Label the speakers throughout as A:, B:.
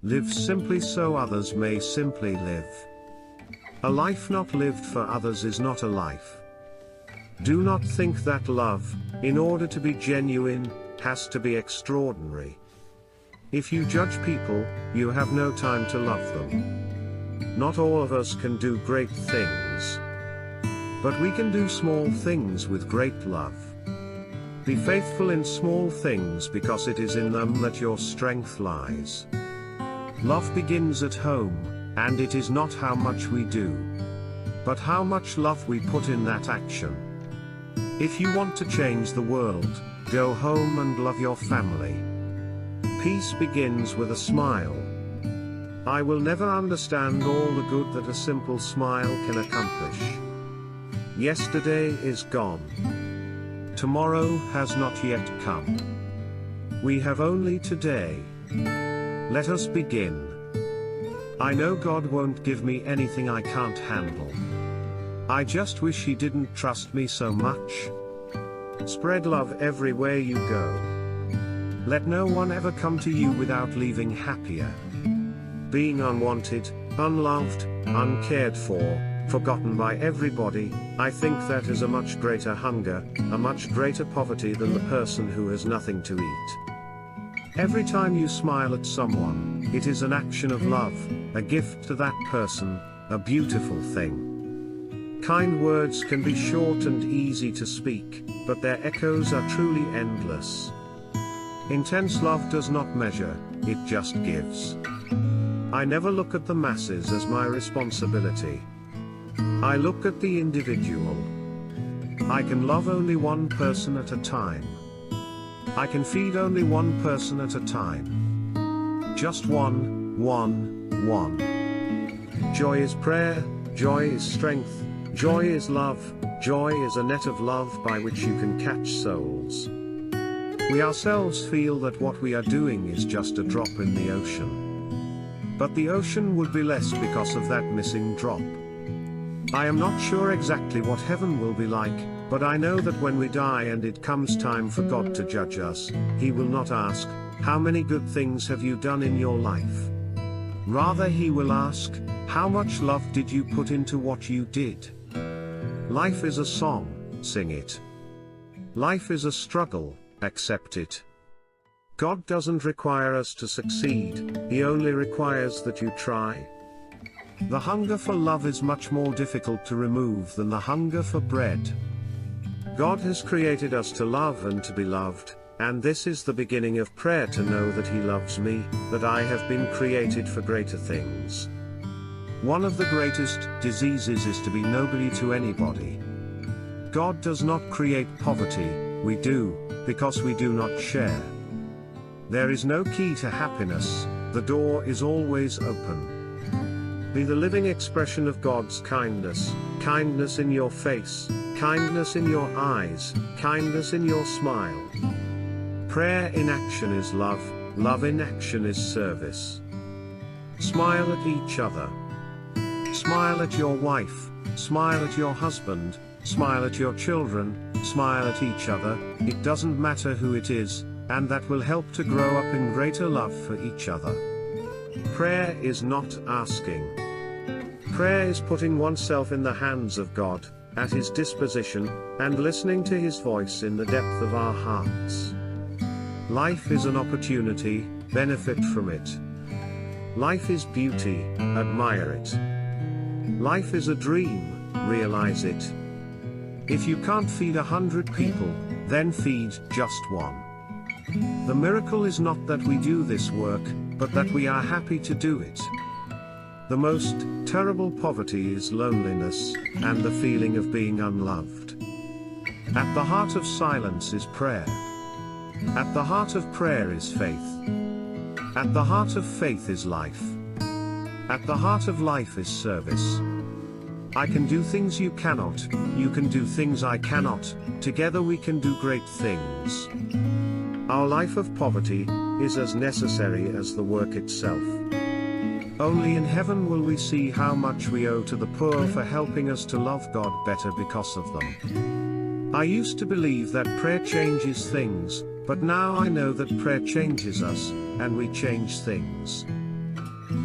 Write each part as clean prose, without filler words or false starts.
A: Live simply so others may simply live. A life not lived for others is not a life. Do not think that love, in order to be genuine, has to be extraordinary. If you judge people, you have no time to love them. Not all of us can do great things. But we can do small things with great love. Be faithful in small things because it is in them that your strength lies. Love begins at home, and it is not how much we do, but how much love we put in that action. If you want to change the world, go home and love your family. Peace begins with a smile. I will never understand all the good that a simple smile can accomplish. Yesterday is gone. Tomorrow has not yet come. We have only today. Let us begin. I know God won't give me anything I can't handle. I just wish He didn't trust me so much. Spread love everywhere you go. Let no one ever come to you without leaving happier. Being unwanted, unloved, uncared for, forgotten by everybody, I think that is a much greater hunger, a much greater poverty than the person who has nothing to eat. Every time you smile at someone, it is an action of love, a gift to that person, a beautiful thing. Kind words can be short and easy to speak, but their echoes are truly endless. Intense love does not measure, it just gives. I never look at the masses as my responsibility. I look at the individual. I can love only one person at a time. I can feed only one person at a time. Just one. Joy is prayer, joy is strength, joy is love, joy is a net of love by which you can catch souls. We ourselves feel that what we are doing is just a drop in the ocean. But the ocean would be less because of that missing drop. I am not sure exactly what heaven will be like, but I know that when we die and it comes time for God to judge us, He will not ask, "How many good things have you done in your life?" Rather He will ask, "How much love did you put into what you did?" Life is a song, sing it. Life is a struggle, accept it. God doesn't require us to succeed, He only requires that you try. The hunger for love is much more difficult to remove than the hunger for bread. God has created us to love and to be loved, and this is the beginning of prayer, to know that He loves me, that I have been created for greater things. One of the greatest diseases is to be nobody to anybody. God does not create poverty, we do, because we do not share. There is no key to happiness, the door is always open. Be the living expression of God's kindness, kindness in your face, kindness in your eyes, kindness in your smile. Prayer in action is love, love in action is service. Smile at each other. Smile at your wife, smile at your husband, smile at your children, smile at each other, it doesn't matter who it is, and that will help to grow up in greater love for each other. Prayer is not asking. Prayer is putting oneself in the hands of God, at His disposition, and listening to His voice in the depth of our hearts. Life is an opportunity, benefit from it. Life is beauty, admire it. Life is a dream, realize it. If you can't feed 100 people, then feed just one. The miracle is not that we do this work, but that we are happy to do it. The most terrible poverty is loneliness, and the feeling of being unloved. At the heart of silence is prayer. At the heart of prayer is faith. At the heart of faith is life. At the heart of life is service. I can do things you cannot, you can do things I cannot, together we can do great things. Our life of poverty is as necessary as the work itself. Only in heaven will we see how much we owe to the poor for helping us to love God better because of them. I used to believe that prayer changes things, but now I know that prayer changes us, and we change things.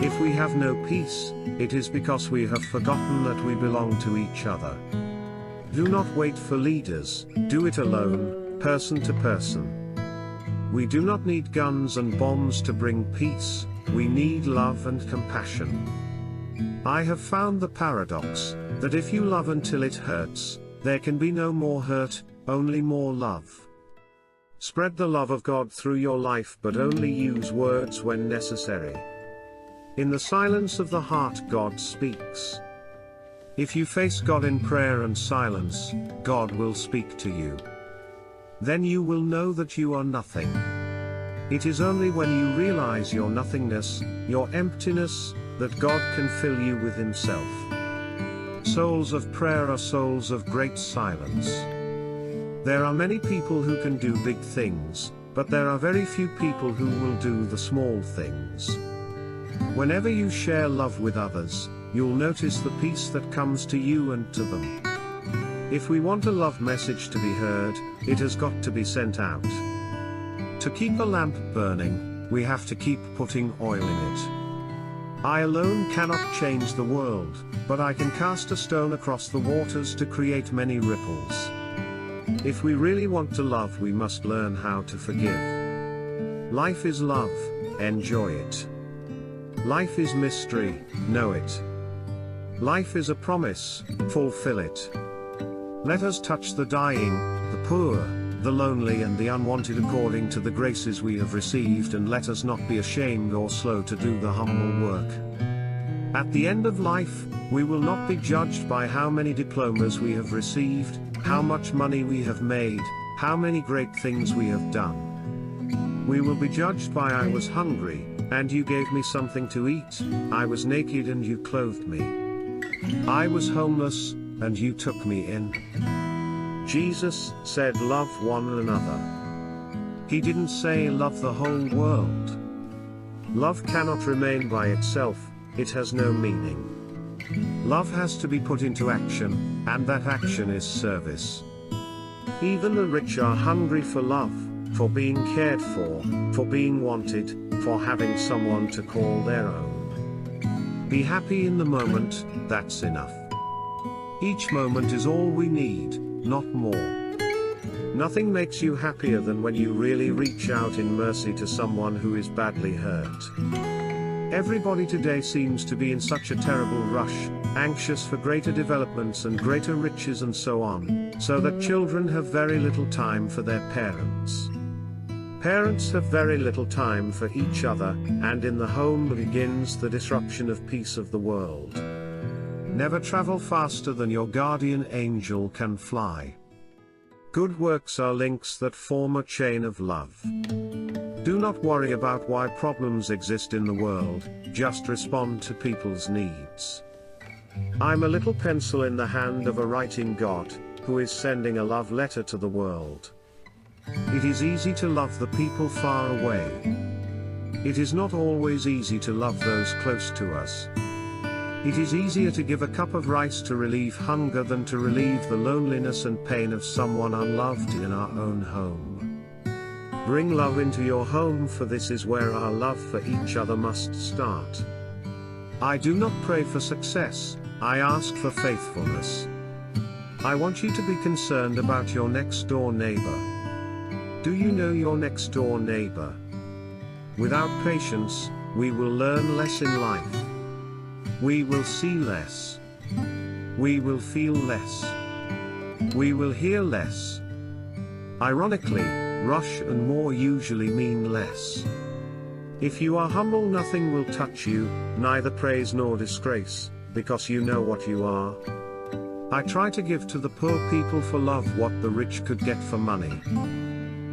A: If we have no peace, it is because we have forgotten that we belong to each other. Do not wait for leaders, do it alone, person to person. We do not need guns and bombs to bring peace, we need love and compassion. I have found the paradox, that if you love until it hurts, there can be no more hurt, only more love. Spread the love of God through your life, but only use words when necessary. In the silence of the heart, God speaks. If you face God in prayer and silence, God will speak to you. Then you will know that you are nothing. It is only when you realize your nothingness, your emptiness, that God can fill you with Himself. Souls of prayer are souls of great silence. There are many people who can do big things, but there are very few people who will do the small things. Whenever you share love with others, you'll notice the peace that comes to you and to them. If we want a love message to be heard, it has got to be sent out. To keep a lamp burning, we have to keep putting oil in it. I alone cannot change the world, but I can cast a stone across the waters to create many ripples. If we really want to love, we must learn how to forgive. Life is love, enjoy it. Life is mystery, know it. Life is a promise, fulfill it. Let us touch the dying, the poor, the lonely and the unwanted according to the graces we have received, and let us not be ashamed or slow to do the humble work. At the end of life, we will not be judged by how many diplomas we have received, how much money we have made, how many great things we have done. We will be judged by I was hungry, and you gave me something to eat, I was naked and you clothed me. I was homeless, and you took me in. Jesus said love one another. He didn't say love the whole world. Love cannot remain by itself, it has no meaning. Love has to be put into action, and that action is service. Even the rich are hungry for love, for being cared for being wanted, for having someone to call their own. Be happy in the moment, that's enough. Each moment is all we need, not more. Nothing makes you happier than when you really reach out in mercy to someone who is badly hurt. Everybody today seems to be in such a terrible rush, anxious for greater developments and greater riches and so on, so that children have very little time for their parents. Parents have very little time for each other, and in the home begins the disruption of peace of the world. Never travel faster than your guardian angel can fly. Good works are links that form a chain of love. Do not worry about why problems exist in the world, just respond to people's needs. I'm a little pencil in the hand of a writing God, who is sending a love letter to the world. It is easy to love the people far away. It is not always easy to love those close to us. It is easier to give a cup of rice to relieve hunger than to relieve the loneliness and pain of someone unloved in our own home. Bring love into your home, for this is where our love for each other must start. I do not pray for success, I ask for faithfulness. I want you to be concerned about your next door neighbor. Do you know your next door neighbor? Without patience, we will learn less in life. We will see less. We will feel less. We will hear less. Ironically, rush and more usually mean less. If you are humble, nothing will touch you, neither praise nor disgrace, because you know what you are. I try to give to the poor people for love what the rich could get for money.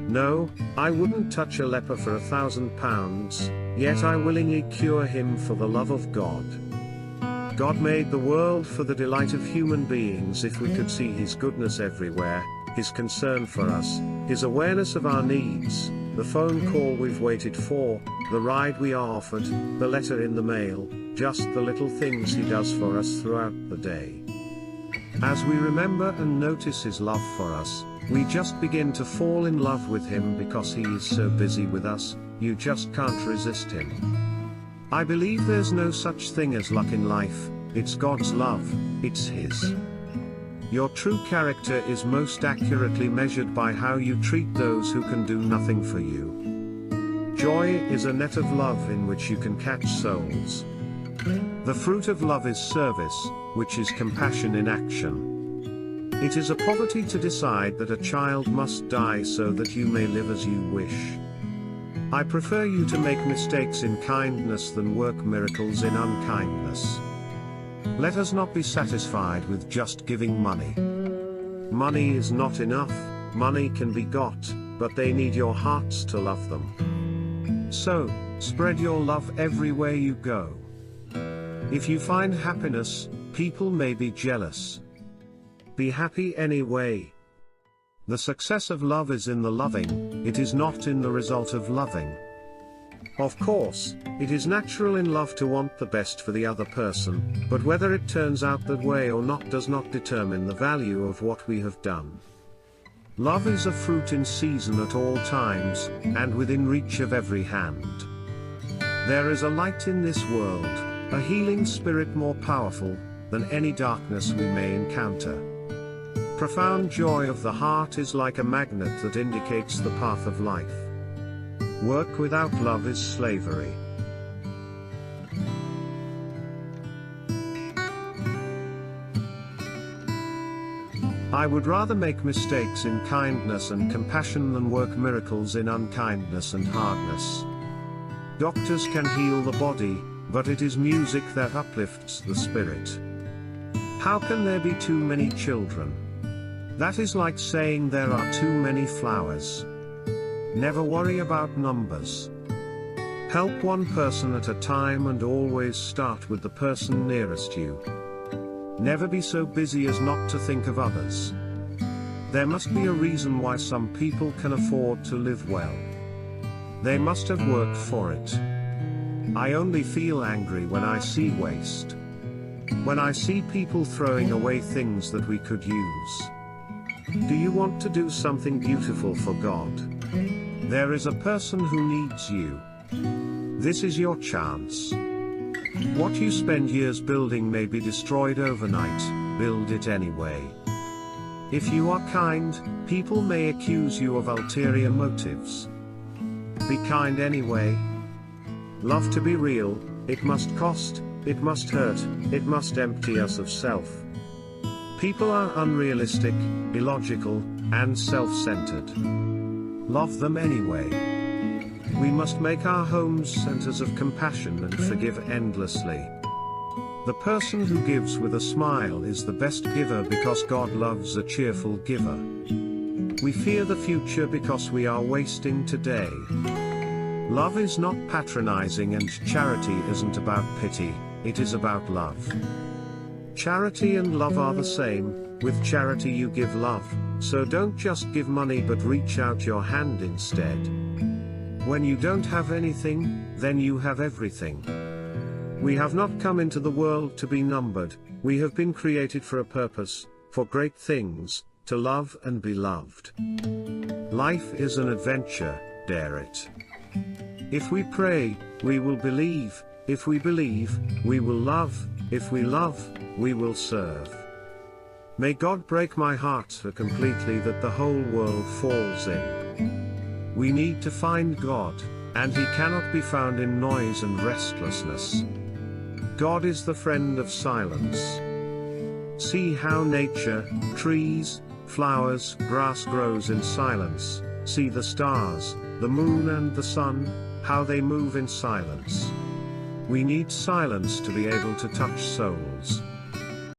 A: No, I wouldn't touch a leper for £1,000, yet I willingly cure him for the love of God. God made the world for the delight of human beings. If we could see His goodness everywhere, His concern for us, His awareness of our needs, the phone call we've waited for, the ride we are offered, the letter in the mail, just the little things He does for us throughout the day. As we remember and notice His love for us, we just begin to fall in love with Him because He is so busy with us, you just can't resist Him. I believe there's no such thing as luck in life, it's God's love, it's His. Your true character is most accurately measured by how you treat those who can do nothing for you. Joy is a net of love in which you can catch souls. The fruit of love is service, which is compassion in action. It is a poverty to decide that a child must die so that you may live as you wish. I prefer you to make mistakes in kindness than work miracles in unkindness. Let us not be satisfied with just giving money. Money is not enough, money can be got, but they need your hearts to love them. So, spread your love everywhere you go. If you find happiness, people may be jealous. Be happy anyway. The success of love is in the loving, it is not in the result of loving. Of course, it is natural in love to want the best for the other person, but whether it turns out that way or not does not determine the value of what we have done. Love is a fruit in season at all times, and within reach of every hand. There is a light in this world, a healing spirit more powerful than any darkness we may encounter. Profound joy of the heart is like a magnet that indicates the path of life. Work without love is slavery. I would rather make mistakes in kindness and compassion than work miracles in unkindness and hardness. Doctors can heal the body, but it is music that uplifts the spirit. How can there be too many children? That is like saying there are too many flowers. Never worry about numbers. Help one person at a time and always start with the person nearest you. Never be so busy as not to think of others. There must be a reason why some people can afford to live well. They must have worked for it. I only feel angry when I see waste. When I see people throwing away things that we could use. Do you want to do something beautiful for God? There is a person who needs you. This is your chance. What you spend years building may be destroyed overnight, build it anyway. If you are kind, people may accuse you of ulterior motives. Be kind anyway. Love to be real, it must cost, it must hurt, it must empty us of self. People are unrealistic, illogical, and self-centered. Love them anyway. We must make our homes centers of compassion and forgive endlessly. The person who gives with a smile is the best giver because God loves a cheerful giver. We fear the future because we are wasting today. Love is not patronizing and charity isn't about pity, it is about love. Charity and love are the same, with charity you give love, so don't just give money but reach out your hand instead. When you don't have anything, then you have everything. We have not come into the world to be numbered, we have been created for a purpose, for great things, to love and be loved. Life is an adventure, dare it. If we pray, we will believe, if we believe, we will love, if we love, we will serve. May God break my heart so completely that the whole world falls in. We need to find God, and He cannot be found in noise and restlessness. God is the friend of silence. See how nature, trees, flowers, grass grows in silence, see the stars, the moon and the sun, how they move in silence. We need silence to be able to touch souls.